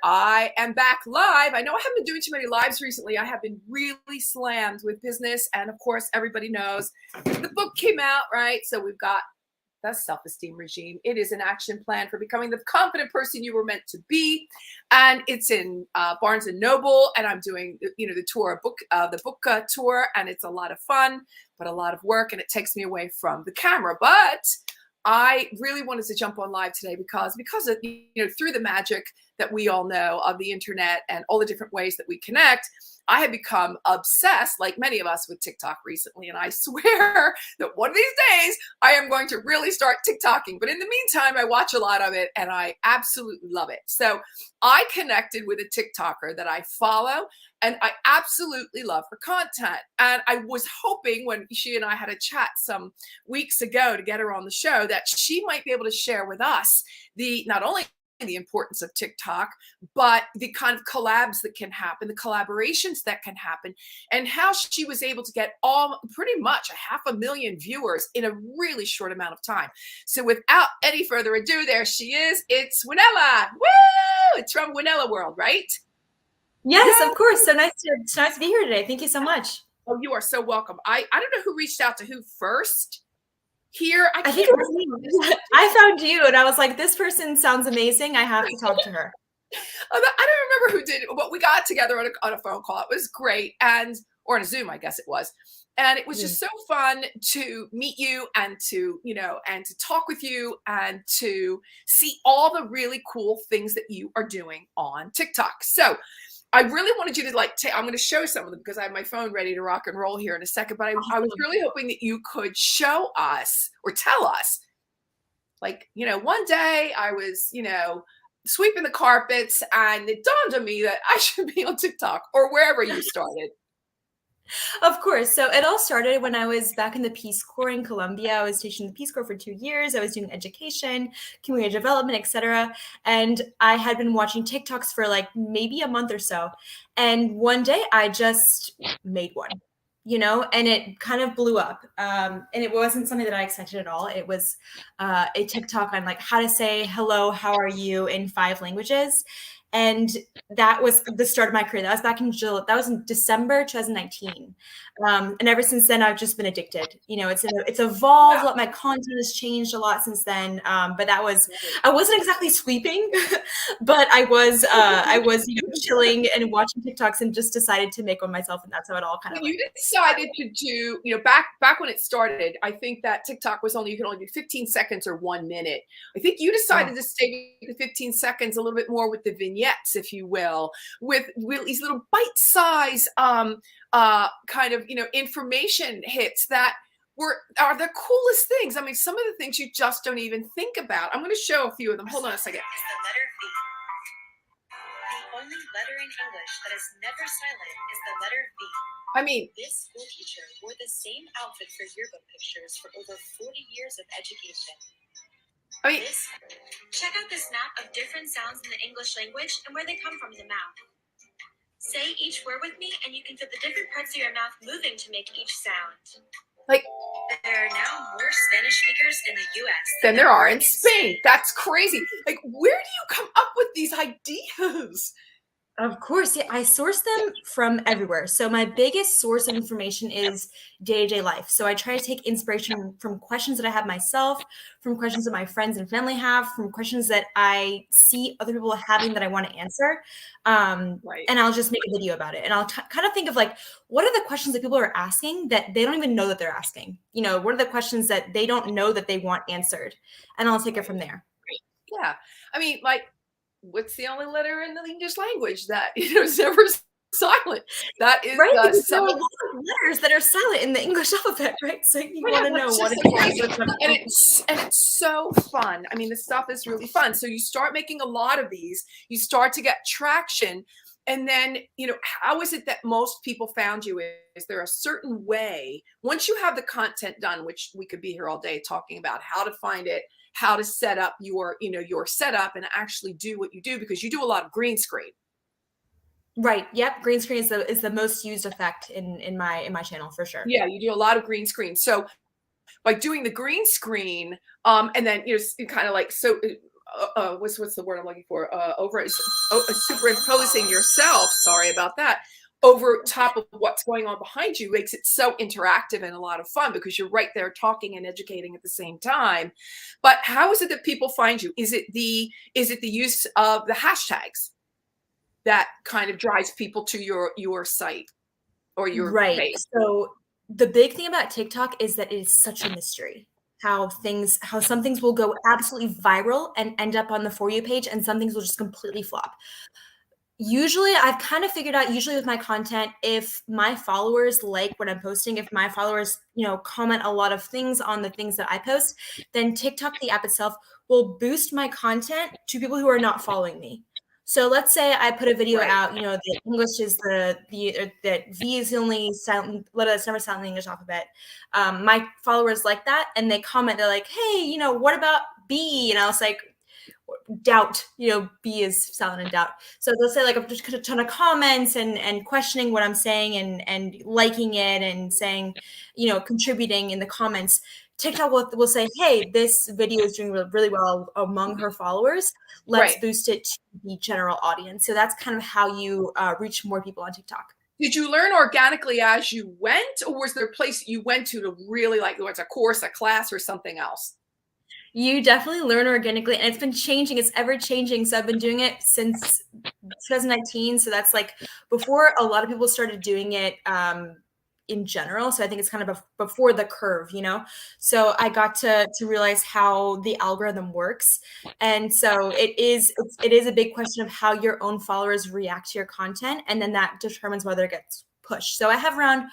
I am back live. I know I haven't been doing too many lives recently. I have been really slammed with business. And of course, everybody knows the book came out, right? So we've got the self-esteem regime. It is an action plan for becoming the confident person you were meant to be. And it's in Barnes and Noble. And I'm doing, the tour, the book tour. And it's a lot of fun, but a lot of work. And it takes me away from the camera. But I really wanted to jump on live today because of, through the magic that we all know of the internet and all the different ways that we connect, I have become obsessed, like many of us, with TikTok recently. And I swear that one of these days I am going to really start TikToking. But in the meantime, I watch a lot of it and I absolutely love it. So I connected with a TikToker that I follow and I absolutely love her content. And I was hoping when she and I had a chat some weeks ago to get her on the show that she might be able to share with us not only the importance of TikTok, but the kind of collabs that can happen, the collaborations that can happen, and how she was able to get pretty much 500,000 viewers in a really short amount of time. So without any further ado, there she is. It's Winela. Woo! It's from Winela World, right? Yes, Yay! Of course. It's nice to be here today. Thank you so much. Oh, you are so welcome. I don't know who reached out to who first. Here, I think it was me. I found you and I was like, this person sounds amazing. I have to talk to her. I don't remember who did it, but we got together on a phone call. It was great. Or on a Zoom, I guess it was. And it was just so fun to meet you and to talk with you and to see all the really cool things that you are doing on TikTok. So I really wanted you to I'm going to show some of them because I have my phone ready to rock and roll here in a second, but I was really hoping that you could show us or tell us, one day I was, sweeping the carpets and it dawned on me that I should be on TikTok or wherever you started. Of course. So it all started when I was back in the Peace Corps in Colombia. I was stationed in the Peace Corps for 2 years. I was doing education, community development, etc. And I had been watching TikToks for maybe a month or so. And one day I just made one, and it kind of blew up. And it wasn't something that I expected at all. It was a TikTok on how to say hello, how are you in 5 languages. And that was the start of my career. That was back in December 2019. And ever since then, I've just been addicted. It's evolved. Yeah. My content has changed a lot since then. But I wasn't exactly sweeping, but I was chilling and watching TikToks and just decided to make one myself. And that's how it all kind of. You decided to do, back when it started, I think that TikTok was you could only do 15 seconds or 1 minute. I think you decided to stay the 15 seconds a little bit more with the vignettes, if you will, with these little bite-size kind of, information hits that are the coolest things. I mean, some of the things you just don't even think about. I'm going to show a few of them. Hold on a second. Is the letter V. The only letter in English that is never silent is the letter V. I mean, this school teacher wore the same outfit for yearbook pictures for over 40 years of education. Check out this map of different sounds in the English language and where they come from in the mouth. Say each word with me and you can feel the different parts of your mouth moving to make each sound. There are now more Spanish speakers in the U.S. than there are in Spain. That's crazy. Where do you come up with these ideas? Of course. Yeah, I source them from everywhere. So my biggest source of information is day-to-day life. So I try to take inspiration from questions that I have myself, from questions that my friends and family have, from questions that I see other people having that I want to answer. And I'll just make a video about it. And I'll kind of think of what are the questions that people are asking that they don't even know that they're asking? What are the questions that they don't know that they want answered? And I'll take it from there. Yeah. I mean, what's the only letter in the English language that is never silent? That is right. There are a lot of letters that are silent in the English alphabet, right? So you want to know what it is. And it's so fun. I mean, the stuff is really fun. So you start making a lot of these. You start to get traction. And then, how is it that most people found you? Is there a certain way, once you have the content done, which we could be here all day talking about how to find it, how to set up your setup and actually do what you do, because you do a lot of green screen. Right. Yep. Green screen is the most used effect in my channel for sure. Yeah, you do a lot of green screen. So by doing the green screen, and then kind of what's the word I'm looking for? Superimposing yourself. Sorry about that. Over top of what's going on behind you makes it so interactive and a lot of fun because you're right there talking and educating at the same time. But how is it that people find you? Is it the use of the hashtags that kind of drives people to your site or your Right. page? So the big thing about TikTok is that it is such a mystery. How some things will go absolutely viral and end up on the For You page, and some things will just completely flop. Usually, I've kind of figured out, usually with my content, if my followers like what I'm posting, if my followers, comment a lot of things on the things that I post, then TikTok, the app itself, will boost my content to people who are not following me. So let's say I put a video Right. out, that English is that V is the only silent letter that's never silent in the English alphabet. My followers like that, and they comment, they're like, hey, what about B? And I was like, doubt, B is silent in doubt. So they'll say like a ton of comments and questioning what I'm saying and liking it and saying, contributing in the comments. TikTok will say, hey, this video is doing really well among her followers. Let's boost it to the general audience. So that's kind of how you reach more people on TikTok. Did you learn organically as you went, or was there a place you went to really like, what's a course, a class, or something else? You definitely learn organically, and it's been changing. It's ever changing. So I've been doing it since 2019. So that's like before a lot of people started doing it in general. So I think it's kind of before the curve, So I got to realize how the algorithm works, and so it is a big question of how your own followers react to your content, and then that determines whether it gets pushed. So I have around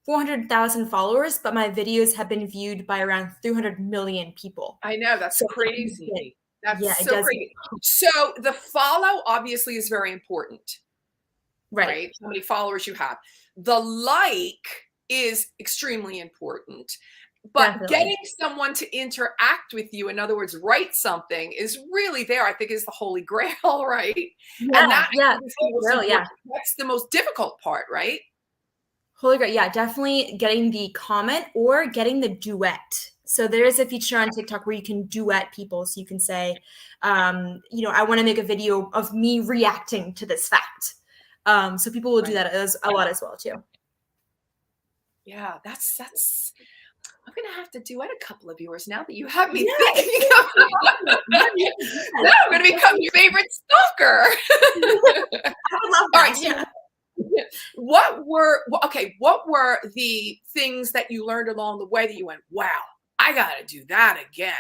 400,000 followers, but my videos have been viewed by around 300 million people. I know, that's So crazy. That's it so does. crazy. So the follow obviously is very important, right? How many followers you have. The like is extremely important. But Definitely. getting someone to interact with you, in other words, write something, is really there, I think, is the holy grail, right? Yeah, and that yeah, is that's the most difficult part, right? Holy grail, yeah, definitely getting the comment or getting the duet. So there is a feature on TikTok where you can duet people. So you can say, I want to make a video of me reacting to this fact. So people will do that a lot as well too. Yeah, that's. I'm gonna have to duet a couple of yours now that you have me thinking of. Now I'm gonna become your favorite stalker. I would love that. All right, so what were the things that you learned along the way that you went, wow, I gotta do that again?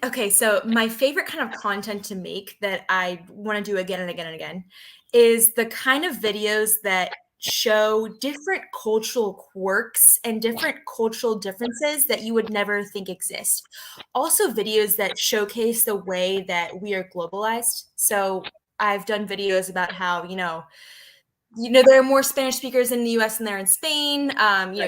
Okay, so my favorite kind of content to make that I want to do again and again and again is the kind of videos that show different cultural quirks and different cultural differences that you would never think exist. Also videos that showcase the way that we are globalized. So I've done videos about how, there are more Spanish speakers in the U.S. than there in Spain.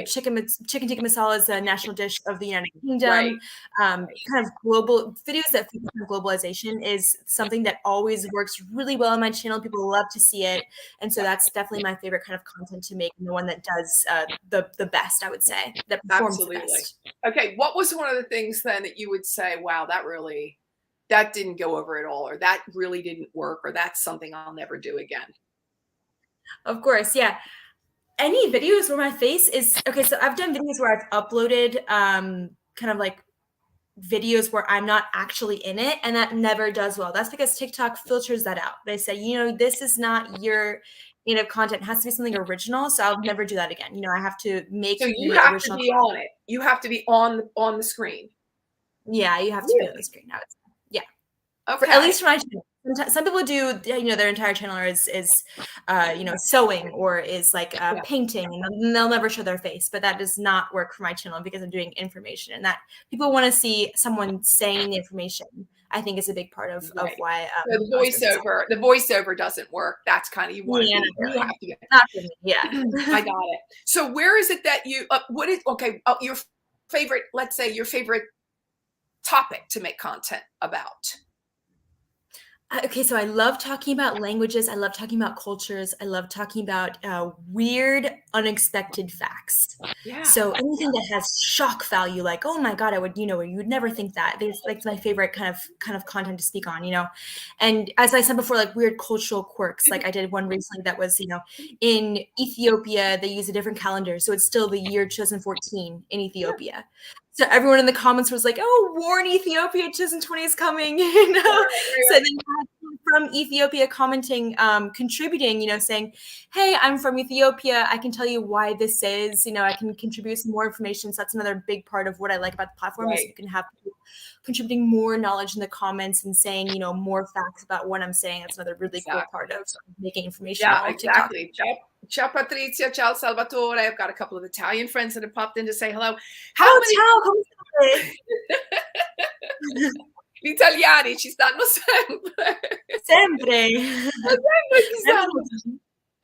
Chicken tikka masala is a national dish of the United Kingdom. Kind of global videos that focus on globalization is something that always works really well on my channel. People love to see it, and so that's definitely my favorite kind of content to make, and the one that does the best, I would say, that performs the best. Okay, what was one of the things then that you would say, wow, that didn't go over at all, or that really didn't work, or that's something I'll never do again? Of course, yeah. Any videos where my face is okay. So I've done videos where I've uploaded kind of like videos where I'm not actually in it, and that never does well. That's because TikTok filters that out. They say, this is not your content. It has to be something original. So I'll never do that again. I have to make so you have to be on it. You have to be on the screen. Yeah, you have to be on the screen. I would say. Yeah. Okay. At least for my channel. Some people do, their entire channel is, sewing or is like painting, and they'll never show their face. But that does not work for my channel because I'm doing information, and that people want to see someone saying the information. I think is a big part of why. So the voiceover doesn't work. That's kind of you want to be. You have to get. Not for me. Yeah, I got it. So where is it that you? What is your favorite? Let's say your favorite topic to make content about. Okay, so I love talking about languages. I love talking about cultures. I love talking about weird, unexpected facts. Yeah. So anything that has shock value, like, oh my God, I would, you would never think that. It's like my favorite kind of content to speak on, And as I said before, like weird cultural quirks. Like I did one recently that was, in Ethiopia, they use a different calendar. So it's still the year 2014 in Ethiopia. So everyone in the comments was like, "Oh, war in Ethiopia 2020 is coming," So then from Ethiopia commenting, contributing, saying, "Hey, I'm from Ethiopia. I can tell you why this is. I can contribute some more information." So that's another big part of what I like about the platform is you can have people contributing more knowledge in the comments and saying, more facts about what I'm saying. That's another really cool part of making information. Yeah, exactly. Ciao, Patrizia. Ciao, Salvatore. I've got a couple of Italian friends that have popped in to say hello. Ciao, come state? Gli italiani ci stanno sempre. Sempre.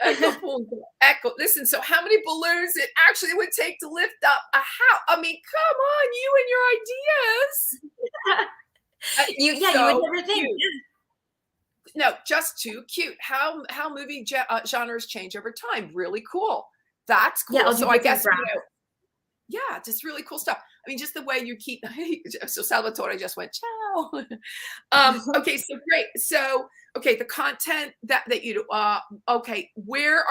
Ecco appunto. Ecco, listen, so how many balloons it actually would take to lift up a house? I mean, come on, you and your ideas. You would never think. No, just too cute. How movie genres change over time. Really cool. That's cool. Yeah, so I guess yeah, just really cool stuff. I mean, just the way you keep. So Salvatore just went ciao. Okay, so great. So okay, the content that you okay, where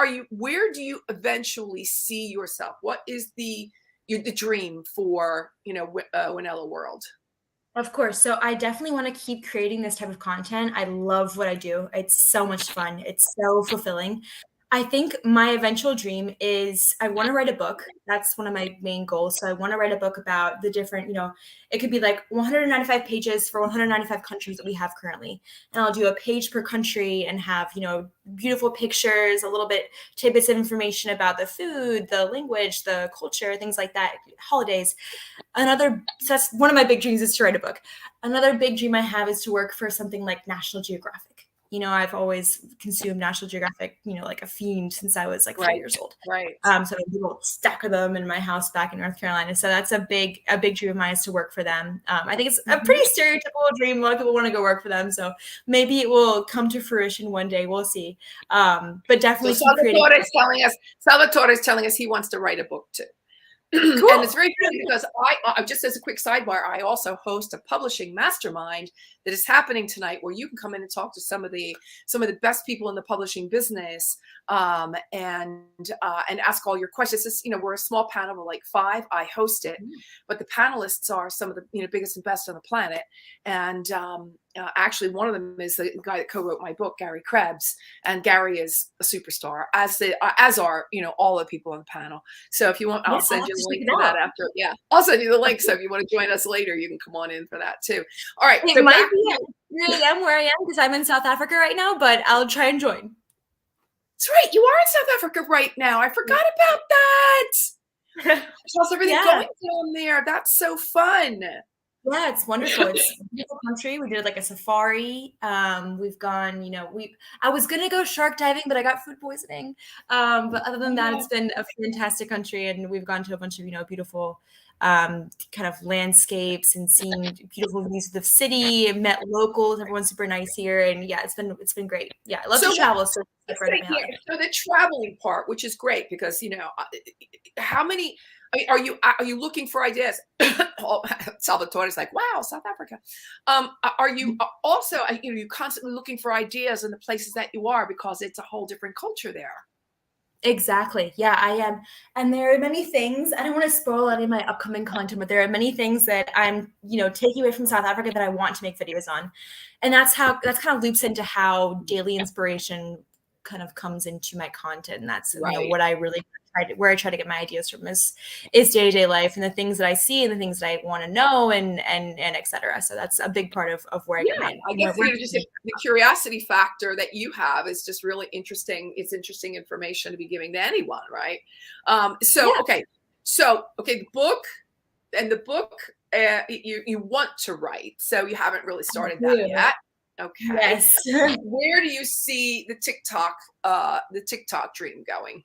do you eventually see yourself? What is the dream for Winela World? Of course. So I definitely want to keep creating this type of content. I love what I do. It's so much fun. It's so fulfilling. I think my eventual dream is I want to write a book. That's one of my main goals. So I want to write a book about the different, it could be like 195 pages for 195 countries that we have currently. And I'll do a page per country and have, beautiful pictures, a little bit tidbits of information about the food, the language, the culture, things like that, holidays. So that's one of my big dreams is to write a book. Another big dream I have is to work for something like National Geographic. I've always consumed National Geographic, like a fiend since I was like 4 years old. Right. So I have a little stack of them in my house back in North Carolina. So that's a big dream of mine is to work for them. I think it's a pretty stereotypical dream. A lot of people want to go work for them. So maybe it will come to fruition one day. We'll see. But definitely so Salvatore's telling us he wants to write a book too. Cool. And it's very funny because I just as a quick sidebar, I also host a publishing mastermind that is happening tonight where you can come in and talk to some of the best people in the publishing business and ask all your questions. It's, we're a small panel of like 5. I host it, but the panelists are some of the biggest and best on the planet. And actually, one of them is the guy that co-wrote my book, Gary Krebs, and Gary is a superstar, as are all the people on the panel. So if you want, I'll send you the link for that after. Yeah, I'll send you the link. So if you want to join us later, you can come on in for that too. All right. It might be where I am because I'm in South Africa right now, but I'll try and join. That's right. You are in South Africa right now. I forgot about that. How's everything going down there? That's so fun. Yeah, it's wonderful. It's a beautiful country. We did like a safari. We've gone, I was going to go shark diving, but I got food poisoning. But other than that, it's been a fantastic country. And we've gone to a bunch of, beautiful kind of landscapes and seen beautiful views of the city and met locals. Everyone's super nice here. And yeah, it's been great. Yeah, I love to travel. So the traveling part, which is great because, how many are you looking for ideas? Salvatore's like, wow, South Africa. Are you also, you constantly looking for ideas in the places that you are because it's a whole different culture there? Exactly. Yeah, I am. And there are many things, I don't want to spoil any of my upcoming content, but there are many things that I'm, taking away from South Africa that I want to make videos on. And that's kind of loops into how daily inspiration kind of comes into my content. And that's what I really where I try to get my ideas from is day-to-day life and the things that I see and the things that I want to know and et cetera. So that's a big part of where I get my I guess just the curiosity factor that you have is just really interesting. It's interesting information to be giving to anyone, right? Okay, the book you want to write, so you haven't really started that yet. Okay. Yes. Where do you see the TikTok dream going?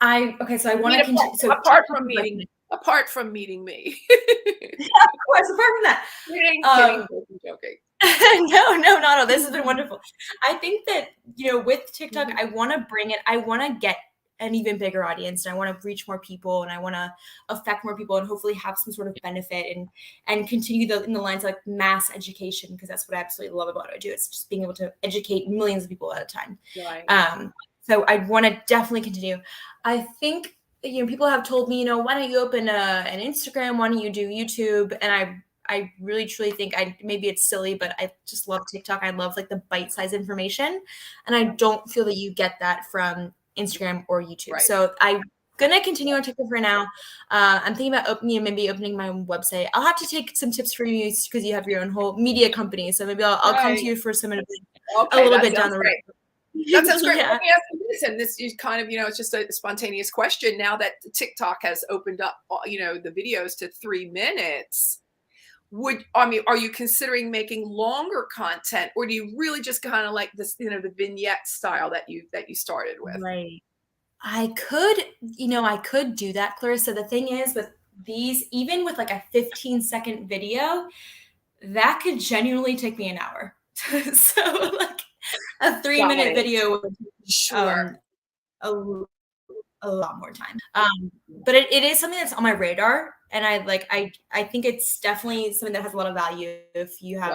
So I want to continue. So apart from meeting me. Of course, apart from that. Kidding, joking. No, not at all. This has been wonderful. I think that, with TikTok, I want to I want to get an even bigger audience, and I want to reach more people, and I want to affect more people, and hopefully have some sort of benefit, and continue in the lines of like mass education, because that's what I absolutely love about what I do. It's just being able to educate millions of people at a time. Right. So I want to definitely continue. I think, people have told me, why don't you open an Instagram? Why don't you do YouTube? And I really truly think maybe it's silly, but I just love TikTok. I love like the bite-sized information, and I don't feel that you get that from Instagram or YouTube. Right. So I'm gonna continue on TikTok for now. I'm thinking about maybe opening my own website. I'll have to take some tips from you because you have your own whole media company. So maybe I'll come to you for some advice a little bit down the road. That sounds great. Yeah. Let me ask you this, and this is kind of, it's just a spontaneous question. Now that TikTok has opened up, the videos to 3 minutes, are you considering making longer content, or do you really just kind of like this, the vignette style that you started with? Right. I could do that, Clarissa. The thing is with these, even with like a 15-second video, that could genuinely take me an hour. So like a 3-minute video would Sure. A lot more time. But it is something that's on my radar, and I think it's definitely something that has a lot of value if you have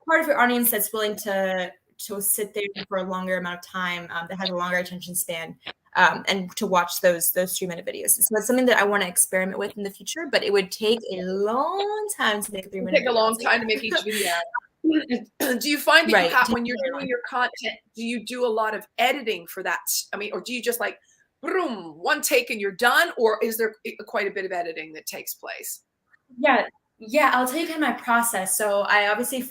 part of your audience that's willing to sit there for a longer amount of time, that has a longer attention span, and to watch those 3-minute videos. So it's something that I want to experiment with in the future, but it would take a long time to make a 3-minute video. Take a long time to make each video. Do you find that when you're doing your content, do you do a lot of editing for that? I mean, or do you just like, boom, one take and you're done? Or is there quite a bit of editing that takes place? Yeah. I'll tell you kind of my process. So I obviously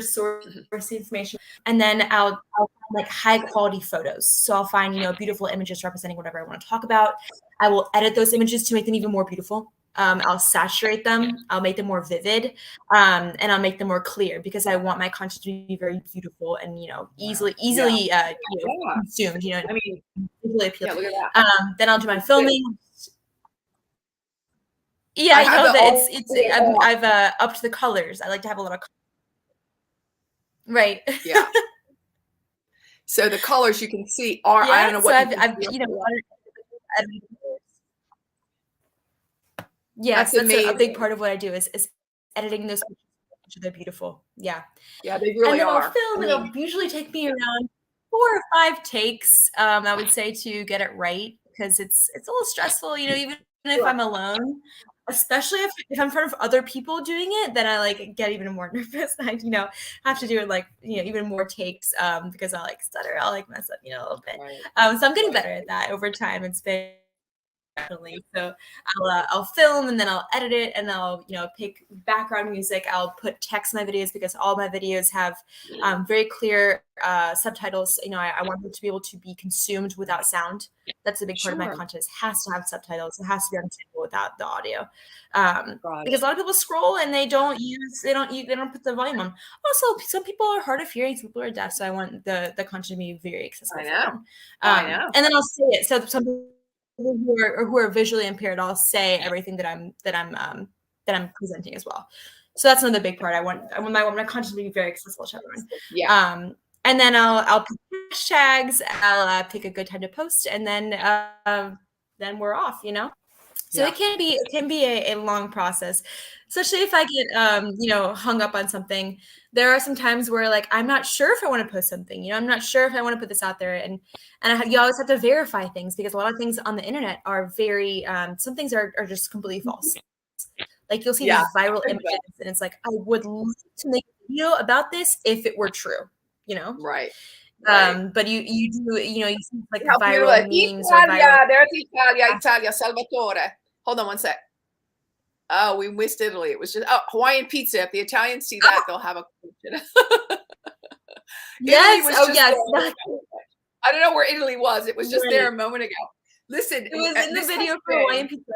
source information, and then I'll find like high quality photos. So I'll find, beautiful images representing whatever I want to talk about. I will edit those images to make them even more beautiful. I'll saturate them. I'll make them more vivid, and I'll make them more clear, because I want my content to be very beautiful and, easily consumed. I mean, visually appealing. Look at that. Then I'll do my filming. Yeah, I know that I've upped the colors. I like to have a lot of right. Yeah. So the colors you can see are, I don't know what yes, that's a big part of what I do is editing those pictures so they're beautiful. Yeah, they really are. I'll film, and it'll usually take me around 4 or 5 takes, I would say, to get it right, because it's a little stressful, even if I'm alone, especially if I'm in front of other people doing it, then I get even more nervous. I have to do it even more takes, because I'll stutter, I'll mess up a little bit. So I'm getting better at that over time. It's been definitely. So I'll film, and then I'll edit it, and I'll pick background music. I'll put text in my videos, because all my videos have very clear subtitles. I want them to be able to be consumed without sound. That's a big part of my content. It has to have subtitles. It has to be understandable without the audio, because a lot of people scroll and they don't put the volume on. Also, some people are hard of hearing, some people are deaf, so I want the content to be very accessible for them. I know. And then I'll say it. So some people who are visually impaired, I'll say everything that I'm presenting as well. So that's another big part. I want my content to be very accessible to everyone. Yeah. And then I'll put hashtags. I'll pick a good time to post, and then we're off. So it can be a long process, especially if I get hung up on something. There are some times where I'm not sure if I want to post something. I'm not sure if I want to put this out there, and you always have to verify things, because a lot of things on the internet are very some things are just completely false. You'll see these viral images, and it's I would love to make a video about this if it were true. Right. But you do you see viral memes. Italia, there's Italia, Salvatore. Hold on one sec. Oh, we missed Italy. It was just Hawaiian pizza. If the Italians see that, they'll have a question. Yes. Yes. I don't know where Italy was. It was just there a moment ago. Listen, it was in the video for Hawaiian pizza.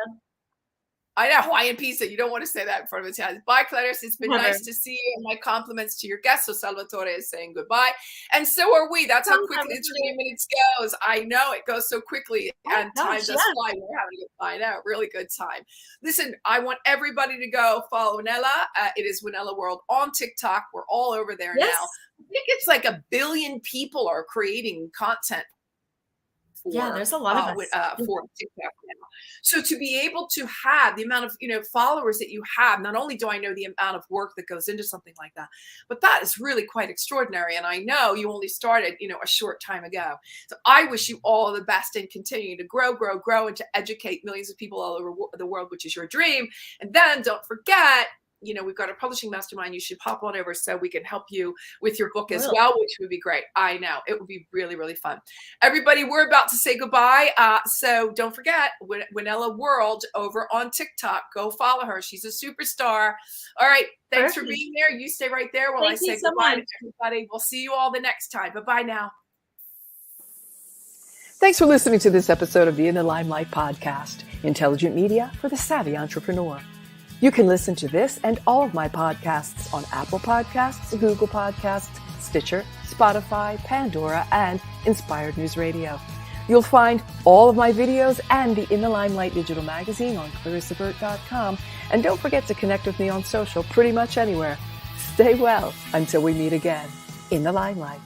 I know, Hawaiian pizza. You don't want to say that in front of Italians. Bye, Clarice. It's been nice to see you. And my compliments to your guest. So Salvatore is saying goodbye. And so are we. That's how quickly the 20 minutes goes. I know it goes so quickly. And time does fly. We're having a good time now. Really good time. Listen, I want everybody to go follow Winela. It is Winela World on TikTok. We're all over there now. I think it's like 1 billion people are creating content. There's a lot of us. For TikTok now. So to be able to have the amount of followers that you have, not only do I know the amount of work that goes into something like that, but that is really quite extraordinary. And I know you only started a short time ago. So I wish you all the best and continue to grow, and to educate millions of people all over the world, which is your dream. And then don't forget, we've got a publishing mastermind. You should pop on over so we can help you with your book as well, which would be great. I know it would be really, really fun. Everybody, we're about to say goodbye. So don't forget Winela World over on TikTok. Go follow her. She's a superstar. All right. Thanks for being there. You stay right there while I say goodbye to everybody. We'll see you all the next time. Bye-bye now. Thanks for listening to this episode of the In the Limelight podcast, intelligent media for the savvy entrepreneur. You can listen to this and all of my podcasts on Apple Podcasts, Google Podcasts, Stitcher, Spotify, Pandora, and Inspired News Radio. You'll find all of my videos and the In the Limelight digital magazine on clarissaburt.com. And don't forget to connect with me on social pretty much anywhere. Stay well until we meet again. In the Limelight.